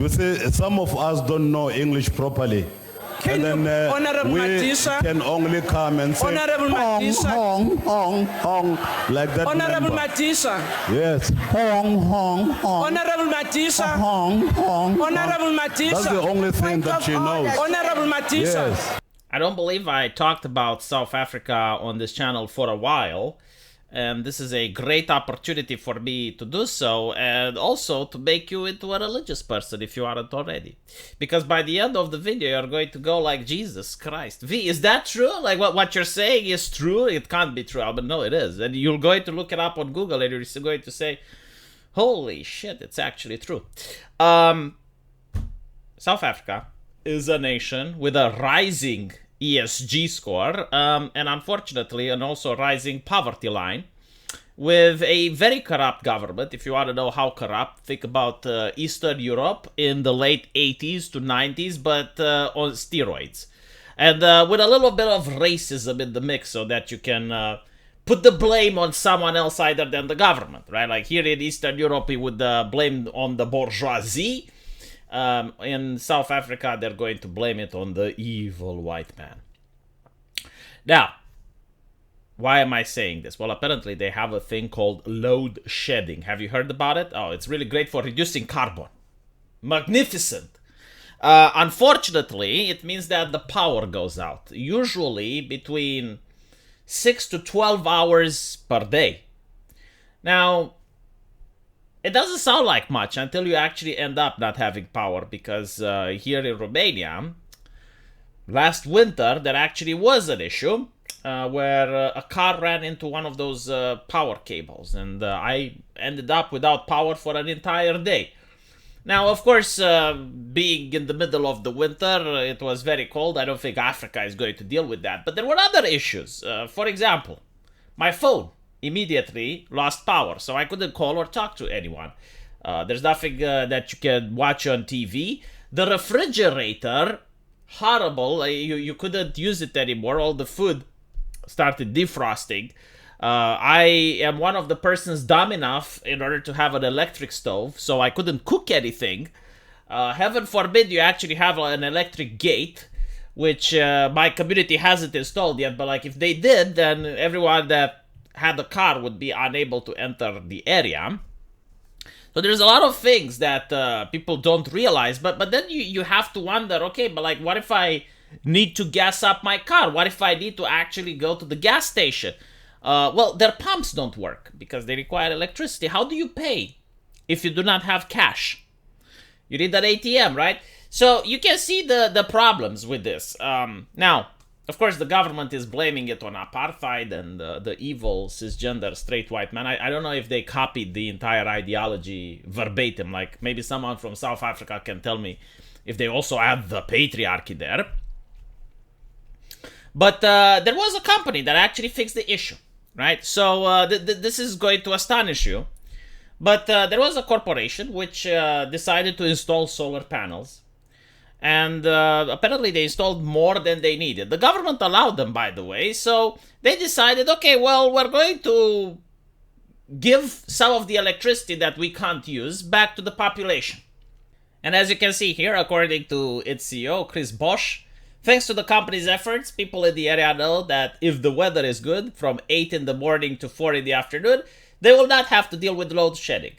You see, some of us don't know English properly. Can And then Honorable we Madisa, can only come and say, Honorable hong, Madisa, hong, hong, hong, like that Honorable member. Madisa, Yes, hong, hong, hong, Honorable Madisa, hong, hong, Honorable hong. Madisa. That's the only thing that she knows. Honorable Madisa. Yes. I don't believe I talked about South Africa on this channel for a while, and this is a great opportunity for me to do so, and also to make you into a religious person if you aren't already. Because by the end of the video, you're going to go like, Jesus Christ. V, is that true? Like what you're saying is true? It can't be true, but no, it is. And you're going to look it up on Google, and you're going to say, holy shit, it's actually true. South Africa is a nation with a rising ESG score, and unfortunately, and also rising poverty line, with a very corrupt government. If you want to know how corrupt, think about Eastern Europe in the late 80s to 90s, but on steroids. And with a little bit of racism in the mix so that you can put the blame on someone else other than the government, right? Like here in Eastern Europe, you would blame on the bourgeoisie. In South Africa, they're going to blame it on the evil white man. Now, why am I saying this? Well, apparently they have a thing called load shedding. Have you heard about it? Oh, it's really great for reducing carbon. Magnificent. Unfortunately, it means that the power goes out, usually between 6 to 12 hours per day. Now, it doesn't sound like much until you actually end up not having power, because here in Romania, last winter, there actually was an issue where a car ran into one of those power cables, and I ended up without power for an entire day. Now, of course, being in the middle of the winter, it was very cold. I don't think Africa is going to deal with that. But there were other issues. For example, my phone immediately lost power, so I couldn't call or talk to anyone. There's nothing that you can watch on TV. The refrigerator, horrible. You couldn't use it anymore. All the food started defrosting. I am one of the persons dumb enough in order to have an electric stove, so I couldn't cook anything. Heaven forbid you actually have an electric gate, which my community hasn't installed yet, but like if they did, then everyone that had a car would be unable to enter the area. So there's a lot of things that people don't realize, but then you have to wonder, okay, but like what if I need to gas up my car? What if I need to actually go to the gas station? Well, their pumps don't work because they require electricity. How do you pay if you do not have cash? You need an ATM, right? So you can see the problems with this. Now, of course, the government is blaming it on apartheid and the evil cisgender straight white man. I don't know if they copied the entire ideology verbatim. Like maybe someone from South Africa can tell me if they also add the patriarchy there. But there was a company that actually fixed the issue, right? So this is going to astonish you. But there was a corporation which decided to install solar panels. And apparently they installed more than they needed. The government allowed them, by the way. So they decided, okay, well, we're going to give some of the electricity that we can't use back to the population. And as you can see here, according to its CEO, Chris Bosch, thanks to the company's efforts, people in the area know that if the weather is good, from 8 in the morning to 4 in the afternoon, they will not have to deal with load shedding.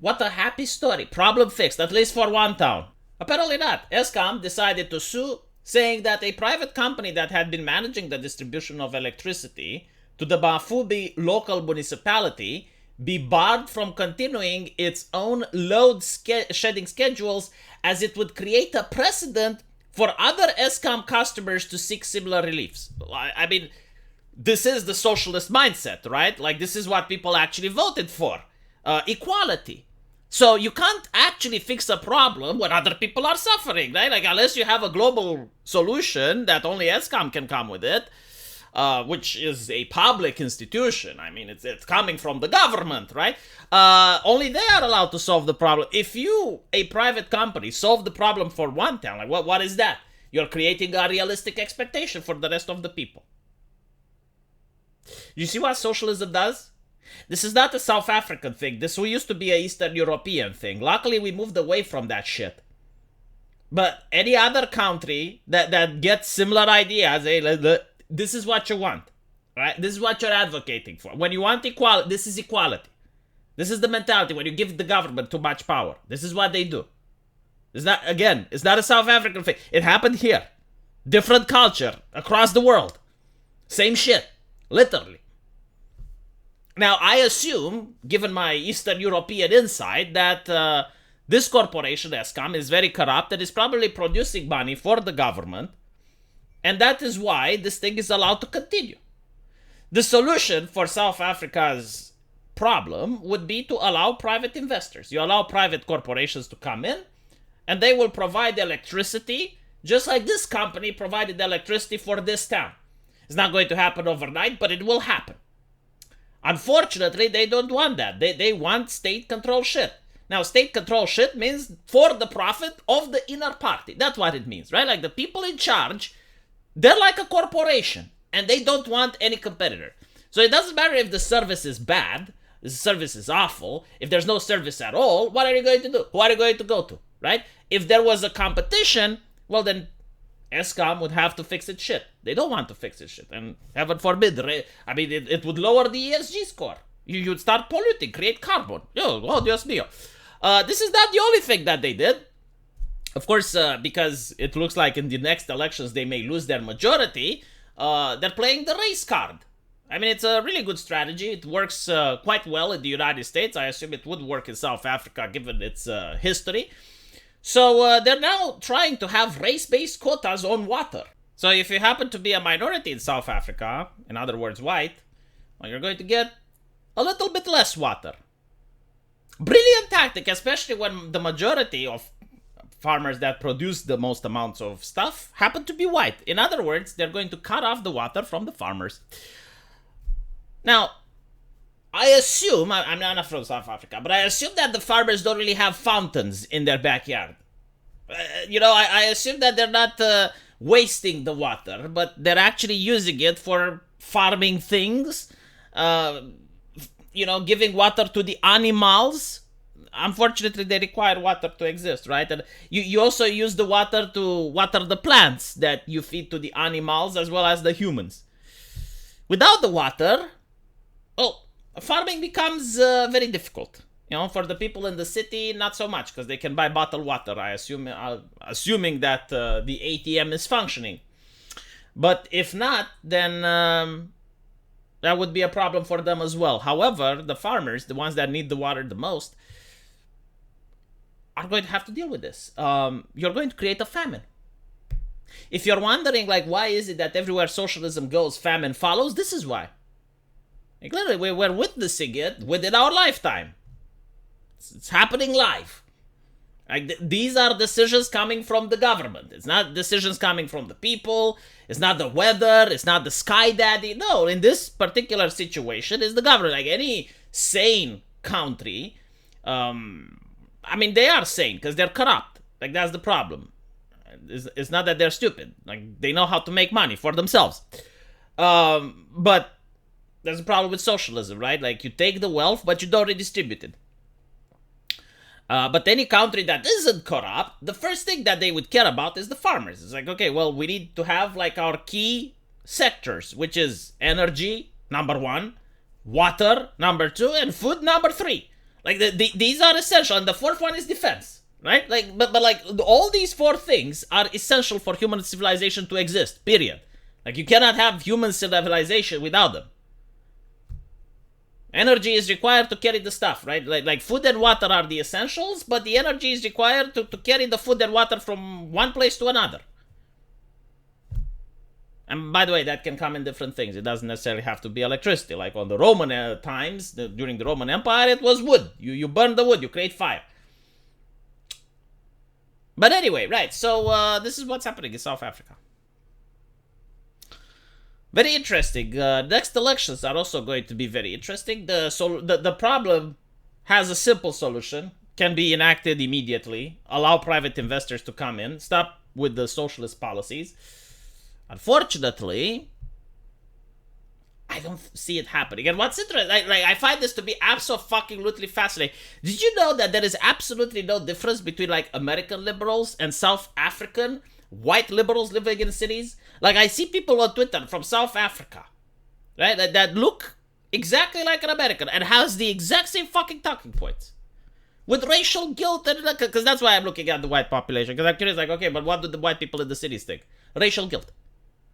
What a happy story. Problem fixed, at least for one town. Apparently not. Eskom decided to sue, saying that a private company that had been managing the distribution of electricity to the Bafubi local municipality be barred from continuing its own load shedding schedules, as it would create a precedent for other Eskom customers to seek similar reliefs. I mean, this is the socialist mindset, right? Like, this is what people actually voted for. Equality. So you can't actually fix a problem when other people are suffering, right? Like, unless you have a global solution that only Eskom can come with it, which is a public institution. I mean, it's coming from the government, right? Only they are allowed to solve the problem. If you, a private company, solve the problem for one town, like what is that? You're creating a realistic expectation for the rest of the people. You see what socialism does? This is not a South African thing. This used to be a Eastern European thing. Luckily, we moved away from that shit. But any other country that gets similar ideas, this is what you want, right? This is what you're advocating for. When you want equality, this is equality. This is the mentality when you give the government too much power. This is what they do. It's not a South African thing. It happened here. Different culture across the world. Same shit. Literally. Now, I assume, given my Eastern European insight, that this corporation, Eskom, is very corrupt and is probably producing money for the government. And that is why this thing is allowed to continue. The solution for South Africa's problem would be to allow private investors. You allow private corporations to come in, and they will provide electricity, just like this company provided electricity for this town. It's not going to happen overnight, but it will happen. Unfortunately, they don't want that. They want state control shit. Now, state control shit means for the profit of the inner party. That's what it means, right? Like the people in charge, they're like a corporation, and they don't want any competitor. So it doesn't matter if the service is bad, the service is awful. If there's no service at all, what are you going to do? Who are you going to go to, right? If there was a competition, well then Eskom would have to fix its shit. They don't want to fix its shit. And heaven forbid, it would lower the ESG score. You'd start polluting, create carbon. Oh, Dios mío. This is not the only thing that they did. Of course, because it looks like in the next elections they may lose their majority, they're playing the race card. I mean, it's a really good strategy. It works quite well in the United States. I assume it would work in South Africa given its history. So they're now trying to have race-based quotas on water. So if you happen to be a minority in South Africa, in other words, white, well, you're going to get a little bit less water. Brilliant tactic, especially when the majority of farmers that produce the most amounts of stuff happen to be white. In other words, they're going to cut off the water from the farmers. Now, I assume, I'm not from South Africa, but I assume that the farmers don't really have fountains in their backyard. I assume that they're not wasting the water, but they're actually using it for farming things, giving water to the animals. Unfortunately, they require water to exist, right? And you also use the water to water the plants that you feed to the animals as well as the humans. Without the water, farming becomes very difficult. For the people in the city, not so much, because they can buy bottled water, I assume, assuming that the ATM is functioning. But if not, then that would be a problem for them as well. However, the farmers, the ones that need the water the most, are going to have to deal with this. You're going to create a famine. If you're wondering, why is it that everywhere socialism goes, famine follows, this is why. Literally, we're witnessing it within our lifetime. It's happening live. These are decisions coming from the government. It's not decisions coming from the people. It's not the weather. It's not the sky daddy. No, in this particular situation, it's the government. Like any sane country, they are sane because they're corrupt. That's the problem. It's not that they're stupid. They know how to make money for themselves. But there's a problem with socialism, right? You take the wealth, but you don't redistribute it. But any country that isn't corrupt, the first thing that they would care about is the farmers. It's okay, well, we need to have our key sectors, which is energy, number 1, water, number 2, and food, number 3. These are essential, and the fourth one is defense, right? But all these 4 things are essential for human civilization to exist, period. You cannot have human civilization without them. Energy is required to carry the stuff, right? Food and water are the essentials, but the energy is required to carry the food and water from one place to another. And by the way, that can come in different things. It doesn't necessarily have to be electricity. Like on the Roman times, during the Roman Empire, it was wood. You burn the wood, you create fire. But anyway, right, so this is what's happening in South Africa. Very interesting. Next elections are also going to be very interesting. The problem has a simple solution. Can be enacted immediately. Allow private investors to come in. Stop with the socialist policies. Unfortunately, I don't see it happening. And what's interesting, I find this to be absolutely fascinating. Did you know that there is absolutely no difference between like American liberals and South African white liberals living in cities? Like I see people on Twitter from South Africa, right, that look exactly like an American and has the exact same fucking talking points. With racial guilt, and because that's why I'm looking at the white population. Because I'm curious, like, okay, but what do the white people in the cities think? Racial guilt.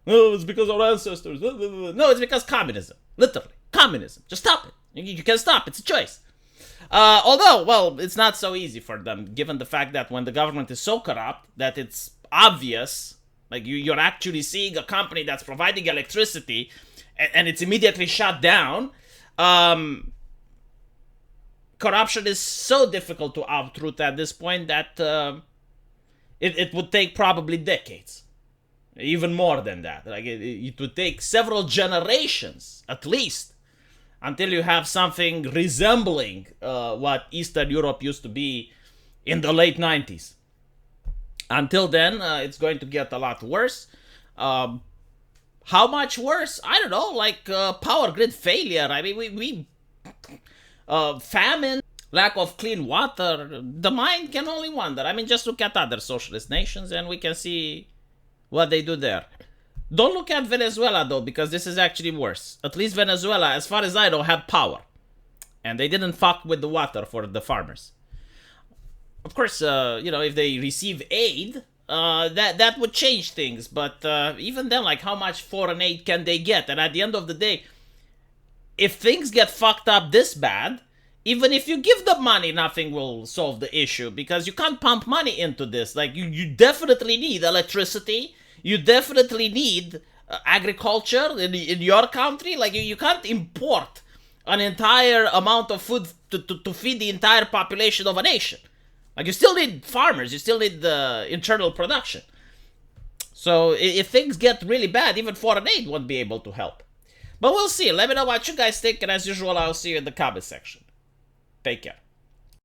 Oh, it's because our ancestors. No, it's because communism. Literally, communism. Just stop it. You can stop. It's a choice. Although, well, it's not so easy for them, given the fact that when the government is so corrupt that it's obvious, like you're actually seeing a company that's providing electricity, and it's immediately shut down. Corruption is so difficult to uproot at this point that it would take probably decades. Even more than that. Like it would take several generations, at least, until you have something resembling what Eastern Europe used to be in the late 90s. Until then, it's going to get a lot worse. How much worse? I don't know, like power grid failure. I mean, we famine, lack of clean water. The mind can only wonder. I mean, just look at other socialist nations and we can see what they do there. Don't look at Venezuela, though, because this is actually worse. At least Venezuela, as far as I know, had power. And they didn't fuck with the water for the farmers. Of course, if they receive aid, that would change things. But even then, like, how much foreign aid can they get? And at the end of the day, if things get fucked up this bad, even if you give them money, nothing will solve the issue. Because you can't pump money into this. Like, you definitely need electricity. You definitely need agriculture in your country. Like, you can't import an entire amount of food to feed the entire population of a nation. Like, you still need farmers. You still need the internal production. So, if things get really bad, even foreign aid won't be able to help. But we'll see. Let me know what you guys think. And as usual, I'll see you in the comment section. Take care.